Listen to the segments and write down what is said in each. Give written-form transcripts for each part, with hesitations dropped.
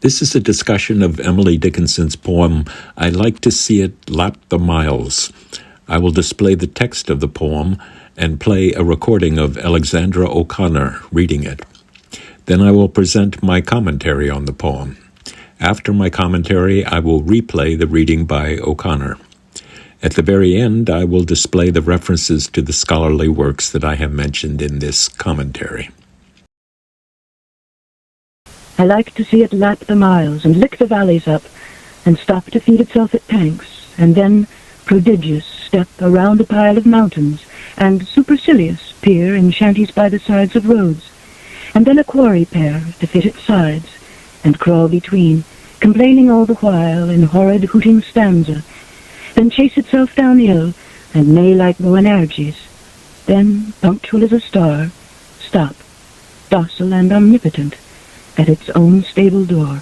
This is a discussion of Emily Dickinson's poem, I Like to See It Lap the Miles. I will display the text of the poem and play a recording of Alexandra O'Connor reading it. Then I will present my commentary on the poem. After my commentary, I will replay the reading by O'Connor. At the very end, I will display the references to the scholarly works that I have mentioned in this commentary. I like to see it lap the miles and lick the valleys up, and stop to feed itself at tanks, and then, prodigious, step around a pile of mountains, and supercilious peer in shanties by the sides of roads, and then a quarry pair to fit its sides, and crawl between, complaining all the while in horrid hooting stanza, then chase itself downhill, and neigh like Boanerges, then, punctual as a star, stop, docile and omnipotent, at its own stable door.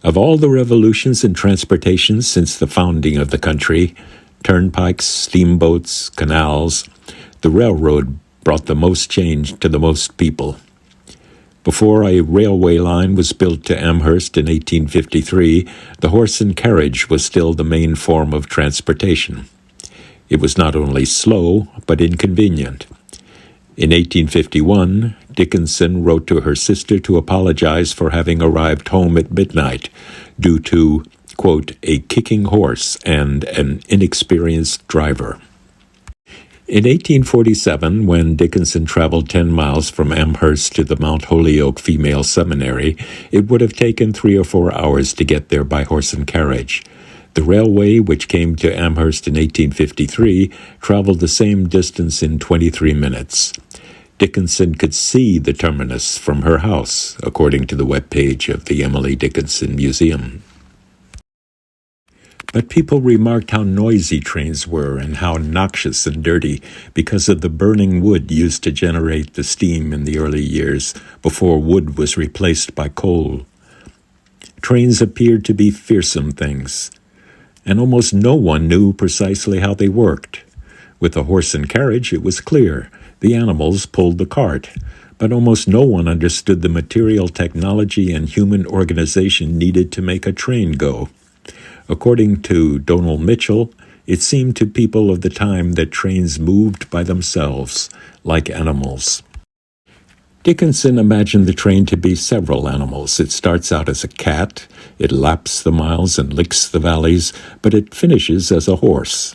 Of all the revolutions in transportation since the founding of the country, turnpikes, steamboats, canals, the railroad brought the most change to the most people. Before a railway line was built to Amherst in 1853, the horse and carriage was still the main form of transportation. It was not only slow, but inconvenient. In 1851, Dickinson wrote to her sister to apologize for having arrived home at midnight due to, quote, a kicking horse and an inexperienced driver. In 1847, when Dickinson traveled 10 miles from Amherst to the Mount Holyoke Female Seminary, it would have taken 3 or 4 hours to get there by horse and carriage. The railway, which came to Amherst in 1853, traveled the same distance in 23 minutes. Dickinson could see the terminus from her house, according to the webpage of the Emily Dickinson Museum. But people remarked how noisy trains were and how noxious and dirty because of the burning wood used to generate the steam in the early years, before wood was replaced by coal. Trains appeared to be fearsome things, and almost no one knew precisely how they worked. With a horse and carriage, it was clear. The animals pulled the cart, but almost no one understood the material technology and human organization needed to make a train go. According to Donald Mitchell, it seemed to people of the time that trains moved by themselves, like animals. Dickinson imagined the train to be several animals. It starts out as a cat, it laps the miles and licks the valleys, but it finishes as a horse.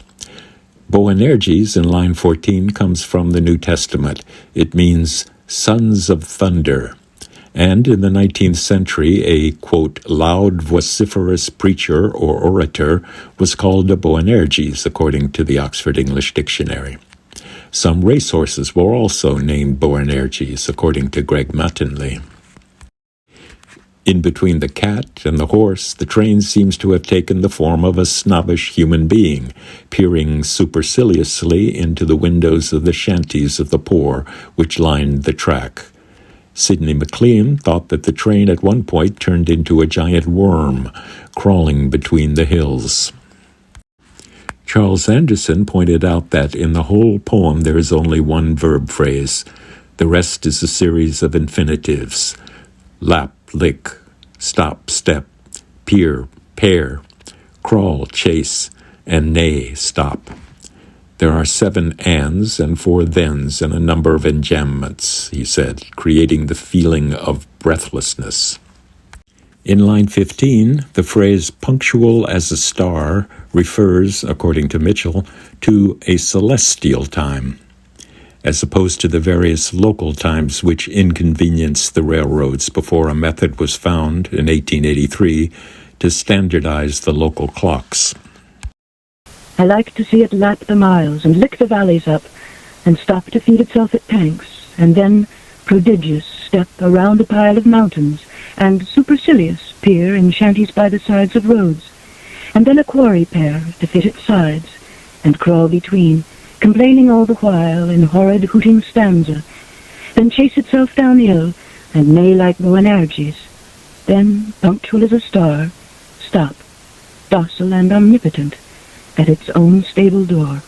Boanerges in line 14 comes from the New Testament. It means sons of thunder. And in the 19th century, a, quote, loud, vociferous preacher or orator was called a Boanerges, according to the Oxford English Dictionary. Some racehorses were also named Boanerges, according to Greg Mattingly. In between the cat and the horse, the train seems to have taken the form of a snobbish human being, peering superciliously into the windows of the shanties of the poor which lined the track. Sidney MacLean thought that the train at one point turned into a giant worm, crawling between the hills. Charles Anderson pointed out that in the whole poem there is only one verb phrase. The rest is a series of infinitives: lap, lick, stop, step, peer, pair, crawl, chase, and neigh, stop. There are 7 ands and 4 thens and a number of enjambments, he said, creating the feeling of breathlessness. In line 15, the phrase punctual as a star refers, according to Mitchell, to a celestial time, as opposed to the various local times which inconvenienced the railroads before a method was found in 1883 to standardize the local clocks. I like to see it lap the miles and lick the valleys up, and stop to feed itself at tanks, and then, prodigious, step around a pile of mountains, and supercilious peer in shanties by the sides of roads, and then a quarry pair to fit its sides, and crawl between, complaining all the while in horrid hooting stanza, then chase itself downhill, and neigh like Boanerges, then, punctual as a star, stop, docile and omnipotent, at its own stable door.